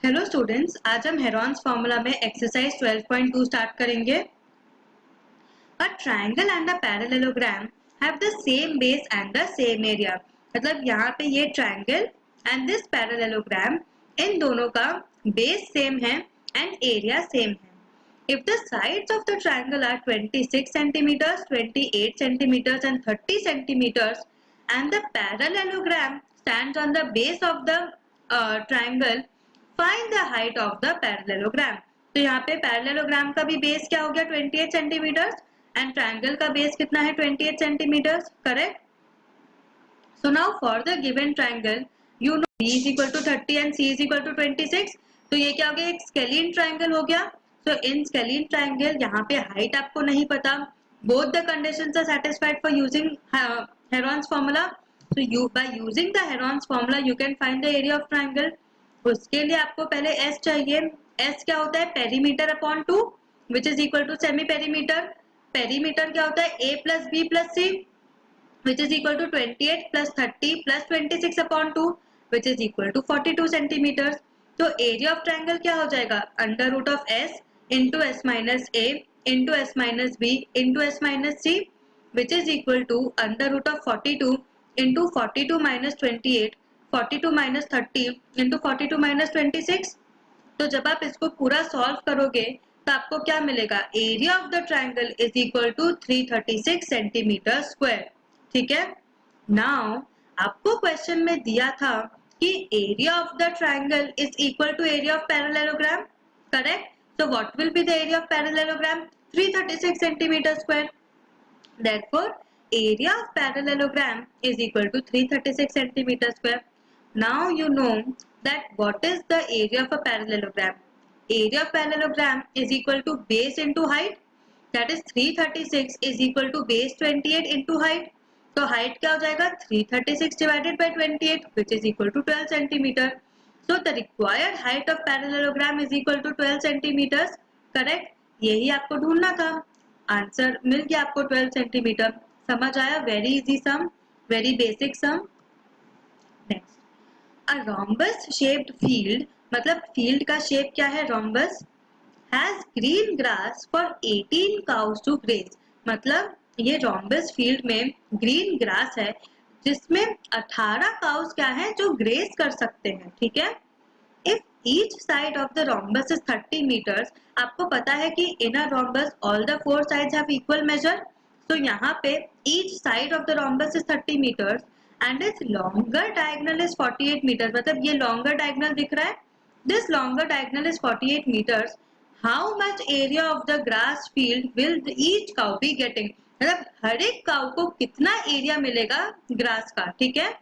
Hello students, आज हम Heron's formula में एक्सरसाइज 12.2 स्टार्ट करेंगे। A triangle and a parallelogram have the same base and the same area. मतलब यहाँ पे ये ट्रायंगल एंड दिस पैरेललोग्राम, इन दोनों का बेस सेम है एंड एरिया सेम है। If the sides of the triangle are 26 centimeters, 28 centimeters and 30 centimeters and the parallelogram stands on the base of the triangle, find the height of the parallelogram। तो यहाँ पे parallelogram का भी base क्या हो गया 28 centimetre and triangle का base कितना है 28 centimetre, correct. So now for the given triangle, you know B is equal to 30 and C is equal to 26। तो ये क्या हो गया, एक स्केलिन ट्रायंगल हो गया। So in scalene triangle यहाँ पे height आपको नहीं पता, both the conditions are satisfied for using Heron's formula। So you by using the Heron's formula you can find the area of triangle। उसके लिए आपको पहले S चाहिए। S क्या होता है, perimeter upon 2 which is equal to semi perimeter. Perimeter क्या होता है, A plus B plus C which is equal to 28 plus 30 plus 26 upon 2 which is equal to 42 centimeters। तो एरिया ऑफ ट्रायंगल क्या हो जाएगा, under root of s into S minus A into S minus B into S minus C which is equal to under root of 42 into 42 minus 28 42 minus 30 into 42 minus 26। तो जब आप इसको पूरा solve करोगे तो आपको क्या मिलेगा, area of the triangle is equal to 336 centimetre square. ठीक है। नाउ आपको क्वेश्चन में दिया था कि area of the triangle is equal to area of parallelogram, correct. So what will be the area of parallelogram, 336 centimetre square. Therefore area of parallelogram is equal to 336 centimeter square। Now you know that what is the area of a parallelogram। Area of parallelogram is equal to base into height, that is 336 is equal to base 28 into height। तो height क्या हो जाएगा, 336 divided by 28 which is equal to 12 centimeter। So the required height of parallelogram is equal to 12 centimeters, correct। यही आपको ढूंढना था, answer मिल गया आपको 12 सेंटीमीटर। समझ आया, very easy sum, very basic sum. Next, a rhombus shaped field, मतलब field का शेप क्या है, rhombus, has green grass for 18 cows to graze. मतलब ये रोम्बस फील्ड में ग्रीन ग्रास है जिसमें 18 काउज क्या है जो ग्रेज कर सकते हैं। ठीक है। If each side of the rhombus is 30 meters, आपको पता है कि in a rhombus all the four sides have equal measure। So यहाँ पे each side of the rhombus is 30 meters and its longer diagonal is 48 meters। मतलब ये longer diagonal दिख रहा है, this longer diagonal is 48 meters। How much area of the grass field will each cow be getting। मतलब हर एक cow को कितना area मिलेगा ग्रास का। ठीक है।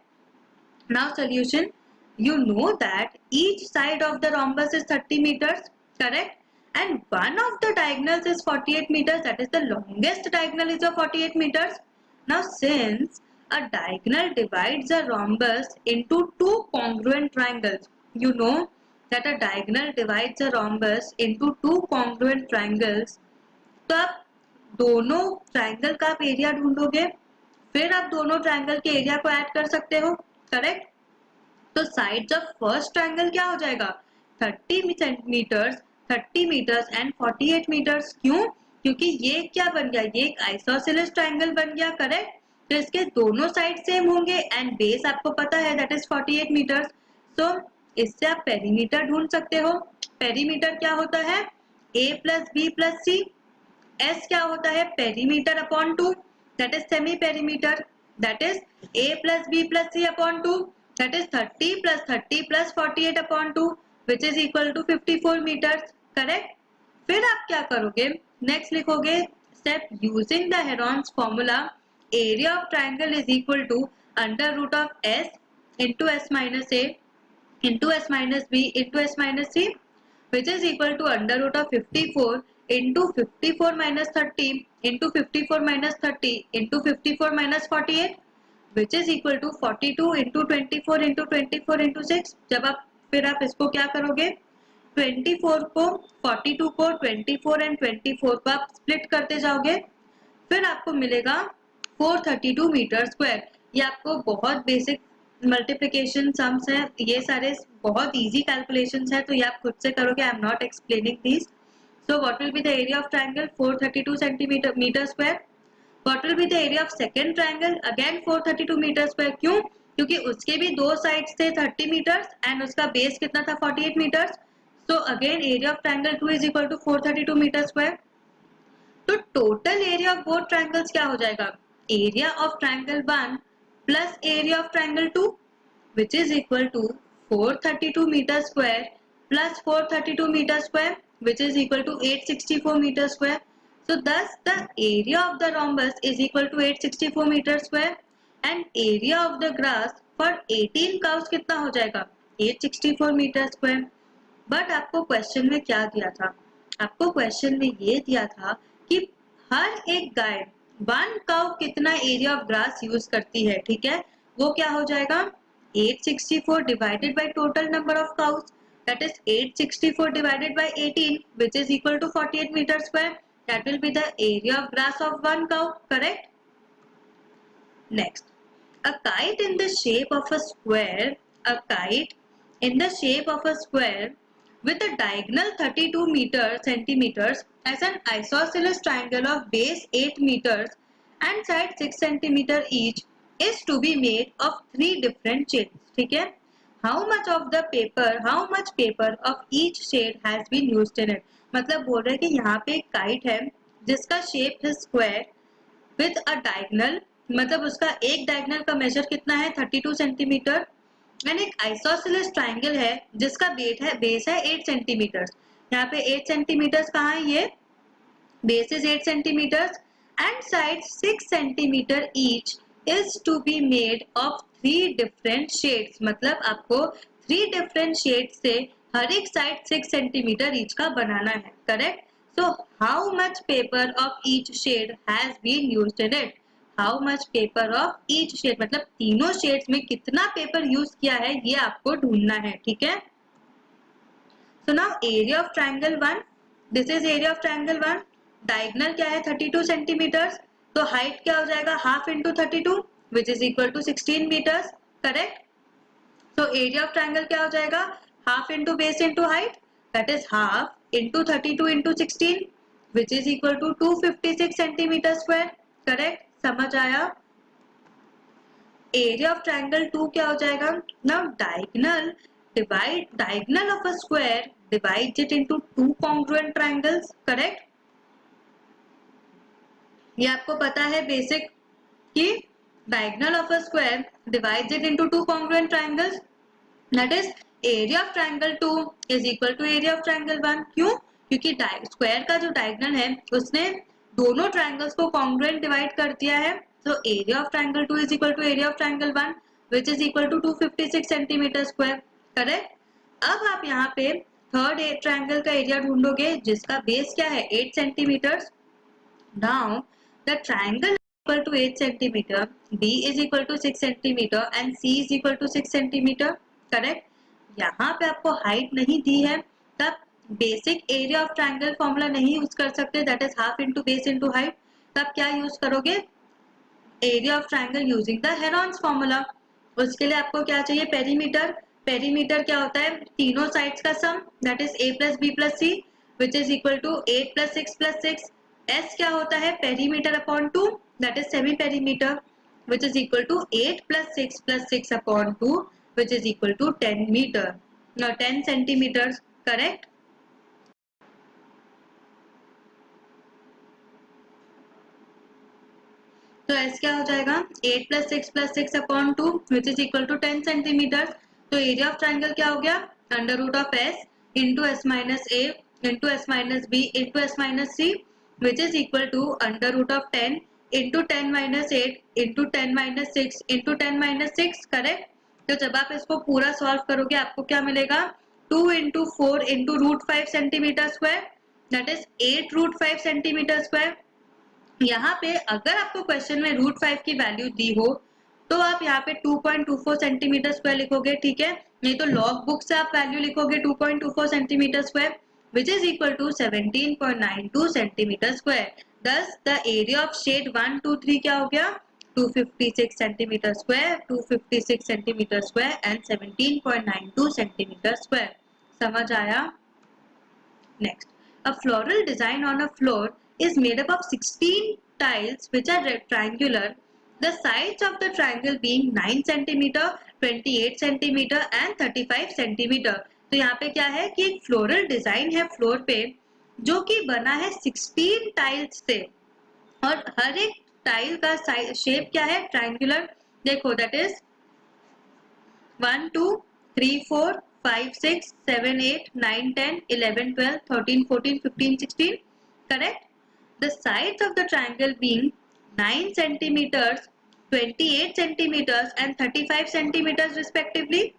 Now solution, you know that each side of the rhombus is 30 meters, correct, and one of the diagonals is 48 meters, that is the longest diagonal is of 48 meters। Now since a diagonal divides a rhombus into two congruent triangles, you know that a diagonal divides a rhombus into two congruent triangles। तो आप दोनों triangle का आप area ढूंढोगे, फिर आप दोनों triangle के area को ऐड कर सकते हो, करेक्ट। तो साइड्स ऑफ फर्स्ट ट्रायंगल क्या हो जाएगा, 30 सेंटीमीटर्स 30 मीटर्स एंड 48 मीटर्स। क्यों, क्योंकि ये क्या बन गया, ये एक आइसोसेलेस ट्रायंगल बन गया, करेक्ट। तो इसके दोनों साइड सेम होंगे एंड बेस आपको पता है दैट इज 48 मीटर्स। सो इससे आप पेरीमीटर ढूंढ सकते हो। पेरीमीटर क्या होता है, a plus B plus C. S क्या होता है, perimeter upon 2 that is semi perimeter, that is a plus B plus C upon 2 that is 30 plus 30 plus 48 upon 2 which is equal to 54 meters, correct। फिर आप क्या करोगे, next लिखोगे step, using the Heron's formula area of triangle is equal to under root of s into S minus A into S minus B into S minus c which is equal to under root of 54 into 54 minus 30 into 54 minus 30 into 54 minus 48 which is equal to 42 into 24 into 24 into 6। जब आप फिर आप इसको क्या करोगे, 24 को 42 को 24 and 24 को आप स्प्लिट करते जाओगे, फिर आपको मिलेगा 432 मीटर स्क्वायर। ये आपको बहुत बेसिक मल्टीप्लिकेशन सम्स हैं, ये सारे बहुत इजी कैलकुलेशंस हैं, तो ये आप खुद से करोगे. I am not explaining this. So what will be the area of triangle? 432 centimeter square. What will be the area of second triangle? Again 432 meter square. क्यों? क्योंकि उसके भी दो साइड्स थे 30 meters and उसका बेस कितना था 48 meters. So again area of triangle 2 is equal to 432 meter square. तो total area of both triangles क्या हो जाएगा? Area of triangle 1 plus area of triangle 2, which is equal to 432 meter square plus 432 meter square, which is equal to 864 meter square. So thus the area of the rhombus is equal to 864 meter square and area of the grass for 18 cows कितना हो जाएगा? 864 meter square. But आपको question में क्या दिया था? आपको question में ये दिया था कि हर एक गाय 1 काउ कितना एरिया ऑफ ग्रास यूज करती है. ठीक है, वो क्या हो जाएगा? 864 divided by total number of cows, that is 864 divided by 18, which is equal to 48 meter square. That will be the area of grass of 1 cow. Correct? Next, a kite in the shape of a square. A kite in the shape of a square with a diagonal 32 centimeters as an isosceles triangle of base 8 meters and side 6 centimeter each is to be made of 3 different shades. ठीक है, how much paper of each shade has been used in it. मतलब बोल रहे हैं कि यहाँ पे एक काइट है जिसका शेप है स्क्वायर विद अ डायगोनल, मतलब उसका एक डायगोनल का मेजर कितना है 32 सेंटीमीटर एंड एक आइसोसेलेस ट्राइंगल है जिसका बेस है 8 सेंटीमीटर. यहाँ पे 8 सेंटीमीटर कहाँ है? ये base is 8 centimetre and side 6 centimetre each is to be made of 3 different shades. मतलब आपको 3 डिफरेंट शेड्स से हर एक साइड 6 सेंटीमीटर ईच का बनाना है. Correct? So how much paper of each shade has been used in it. How much paper of each shade मतलब तीनों shades में कितना पेपर यूज किया है ये आपको ढूंढना है. ठीक है, so now area of triangle 1, this is area of triangle 1. Diagonal क्या है 32 सेंटीमीटर, तो हाइट क्या हो जाएगा half into 32 which is equal to 16 metres. Correct? So area of triangle क्या हो जाएगा? Half into base into height, that is half into 32 into 16 which is equal to 256 centimetre square. Correct? समझ आया? Area of triangle 2 क्या हो जाएगा? Now diagonal of a square divides it into 2 congruent triangles. Correct? ये आपको पता है basic कि diagonal of a square divides it into 2 congruent triangles. That is area of triangle 2 is equal to area of triangle 1. क्यों? क्योंकि square का जो diagonal है उसने दोनों ट्रायंगल्स को कॉन्ग्रुएंट डिवाइड कर दिया है. So area of triangle 2 is equal to area of triangle 1 which is equal to 256 centimetre square. Correct? अब आप यहाँ पे थर्ड ट्रायंगल का एरिया ढूंढोगे जिसका बेस क्या है 8 centimetre. Now the triangle equal to 8 centimetre, b is equal to 6 centimetre and c is equal to 6 centimetre. Correct? यहाँ पे आपको हाइट नहीं दी है तब basic area of triangle formula नहीं यूज कर सकते, that is half into base into height. तब क्या यूज करोगे? Area of triangle using the Heron's formula. उसके लिए आपको क्या चाहिए? पेरीमीटर. पेरीमीटर क्या होता है? तीनों साइड्स का sum, that is a plus B plus C which is equal to 8 plus 6 plus 6. S क्या होता है? Perimeter upon 2, that is semi perimeter which is equal to 8 plus 6 upon 2 which is equal to 10 meter. Now 10 centimeters. Correct? तो S क्या हो जाएगा? 8 plus 6 upon 2 which is equal to 10 centimeters. तो area of triangle क्या हो गया? Under root of S into S minus A into S minus B into S minus C which is equal to under root of 10 into 10 minus 8 into 10 minus 6 into 10 minus 6. Correct? तो जब आप इसको पूरा solve करोगे आपको क्या मिलेगा? 2 into 4 into root 5 centimetre square, that is 8 root 5 centimetre square. यहाँ पे अगर आपको क्वेश्चन में रूट 5 की वैल्यू दी हो तो आप यहाँ पे 2.24 सेंटीमीटर स्क्वायर लिखोगे. ठीक है, नहीं तो लॉग बुक से आप वैल्यू लिखोगे 2.24 centimetre square which is equal to 17.92 centimetre square. Thus the area of shade 1 2 3 क्या हो गया? 256 centimeter square, 256 centimeter square and 17.92 centimeter square. समझ आया? Next, a floral design on a floor is made up of 16 tiles which are triangular. The sides of the triangle being 9 centimeter, 28 centimeter and 35 centimeter. तो यहाँ पे क्या है कि एक floral design है फ्लोर पे जो कि बना है 16 टाइल्स से और हर एक टाइल का शेप क्या है ट्रायंगुलर. देखो that is 1 2 3 4 5 6 7 8 9 10 11 12 13 14 15 16. Correct? The sides of the triangle being 9 centimeters, 28 centimeters and 35 centimeters respectively.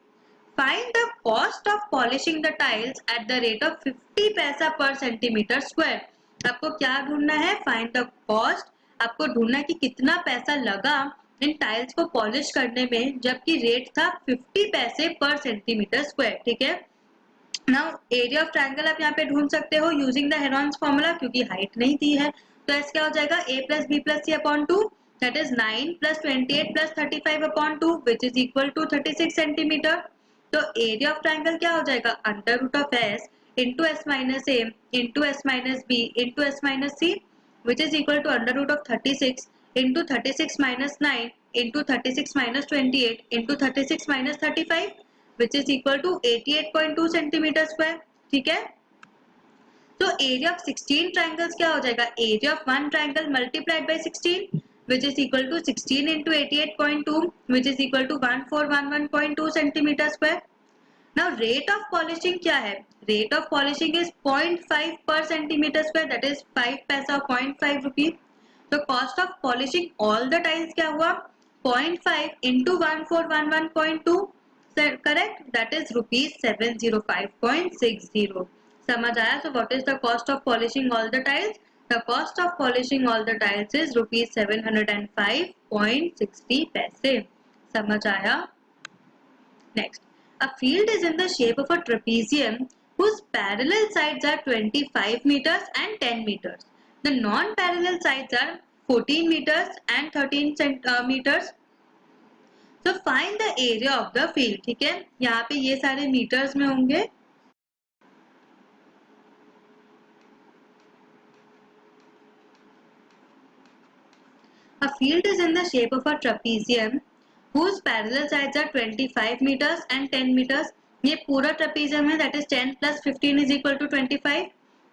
Find the cost of polishing the tiles at the rate of 50 पैसा per centimeter square. आपको क्या ढूंढना है? Find the cost. आपको ढूंढना है कि कितना पैसा लगा इन टाइल्स को पॉलिश करने में जबकि रेट था 50 पैसे पर सेंटीमीटर स्क्वायर. ठीक है. नाउ एरिया ऑफ ट्रायंगल आप यहाँ पे ढूंढ सकते हो यूजिंग द हेरॉन्स फॉर्मूला क्योंकि हाइट नहीं दी है. तो ऐसे क्या हो जाएगा a plus B plus C upon 2 that is 9 plus 28 plus 35 upon 2 which is equal to 36 centimetre. तो एरिया ऑफ ट्रायंगल क्या हो जाएगा under root of s into S minus A into S minus B into S minus C which is equal to under root of 36 into 36 minus 9 into 36 minus 28 into 36 minus 35 which is equal to 88.2 centimeter square. ठीक है. तो area of 16 triangles क्या हो जाएगा area of one triangle multiplied by 16 which is equal to 16 into 88.2 which is equal to 1411.2 centimeter square. Now rate of polishing क्या है? Rate of polishing is 0.5 per centimeter square that is 5 पैसा 0.5 rupees. तो cost of polishing all the tiles क्या हुआ 0.5 into 1411.2 correct that is rupees 705.60. समझ आया? So what is the cost of polishing all the tiles? The cost of polishing all the tiles is rupees 705.60 पैसे. समझ आया? Next, a field is in the shape of a trapezium whose parallel sides are 25 meters and 10 meters. The non-parallel sides are 14 meters and 13 meters. So find the area of the field. ठीक है. यहाँ पे ये सारे meters में होंगे. A field is in the shape of a trapezium whose parallel sides are 25 meters and 10 meters. ये पूरा trapezium है that is 10 plus 15 is equal to 25.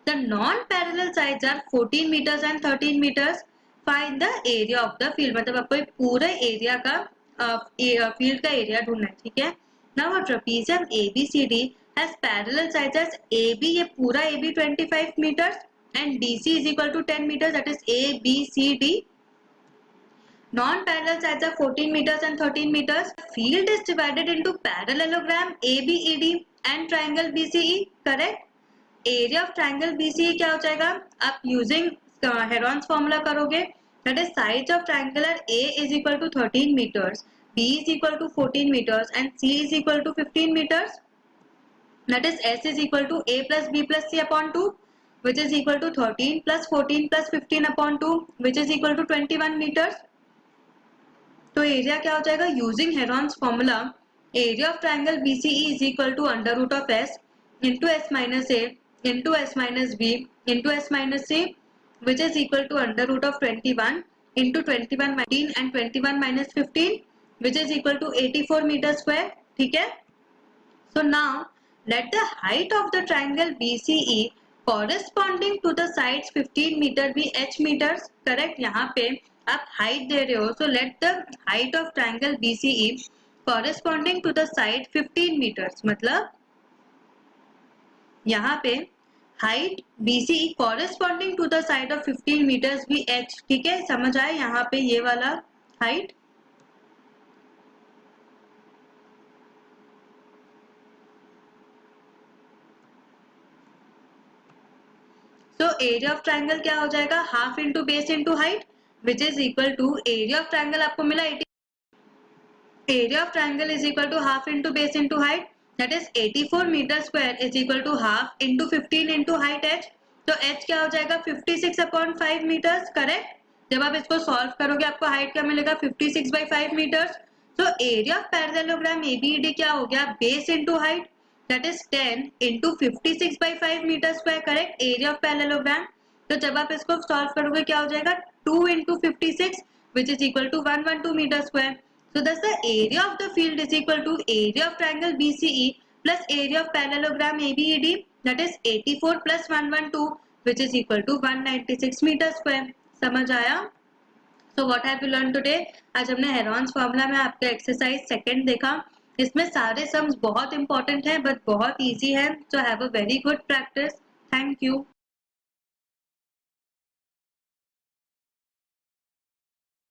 The non-parallel sides are 14 meters and 13 meters. Find the area of the field. मतलब आपको पूरे area का field का area ढूंढना है. ठीक है. Now a trapezium ABCD has parallel sides as AB ये पूरा AB 25 meters and DC is equal to 10 meters that is ABCD. Non-parallel sides are 14 meters and 13 meters. Field is divided into parallelogram ABED and triangle BCE. Correct? Area of triangle BCE क्या हो जाएगा? आप using Heron's formula करोगे. That is sides of triangular A is equal to 13 meters, B is equal to 14 meters and C is equal to 15 meters. That is S is equal to A plus B plus C upon 2 which is equal to 13 plus 14 plus 15 upon 2 which is equal to 21 meters. तो area क्या हो जाएगा using Heron's formula area of triangle BCE is equal to under root of S into S minus A into S minus B into S minus C which is equal to under root of 21 into 21 19 and 21 minus 15 which is equal to 84 meter square. ठीक है. So now let the height of the triangle BCE corresponding to the sides 15 meter be h meters. Correct. यहाँ पे आप height दे रहे हो so let the height of triangle BCE corresponding to the side 15 meters. मतलब यहाँ पे height BCE corresponding to the side of 15 meters भी h. ठीक है. समझ आए? यहाँ पे ये वाला हाइट तो एरिया ऑफ ट्रायंगल क्या हो जाएगा half into base into height which is equal to area of triangle आपको मिला 80. area of triangle is equal to half into base into height that is 84 meter square is equal to half into 15 into height h. तो h क्या हो जाएगा 56 upon 5 meters. correct. जब आप इसको solve करोगे आपको हाइट क्या मिलेगा 56/5 metres. So area of parallelogram A B E D क्या हो गया, base into height, that is 10 into 56/5 metre square, correct, area of parallelogram. तो जब आप इसको सॉल्व करोगे क्या हो जाएगा 2 into 56 which is equal to 112 metre square. So thus the area of the field is equal to area of triangle BCE plus area of parallelogram ABED, that is 84 plus 112 which is equal to 196 meter square। समझ आया? So what have you learned today? आज हमने Heron's formula में आपका exercise second देखा। इसमें सारे sums बहुत इंपॉर्टेंट हैं बट बहुत इजी है, so have a very good practice। Thank you.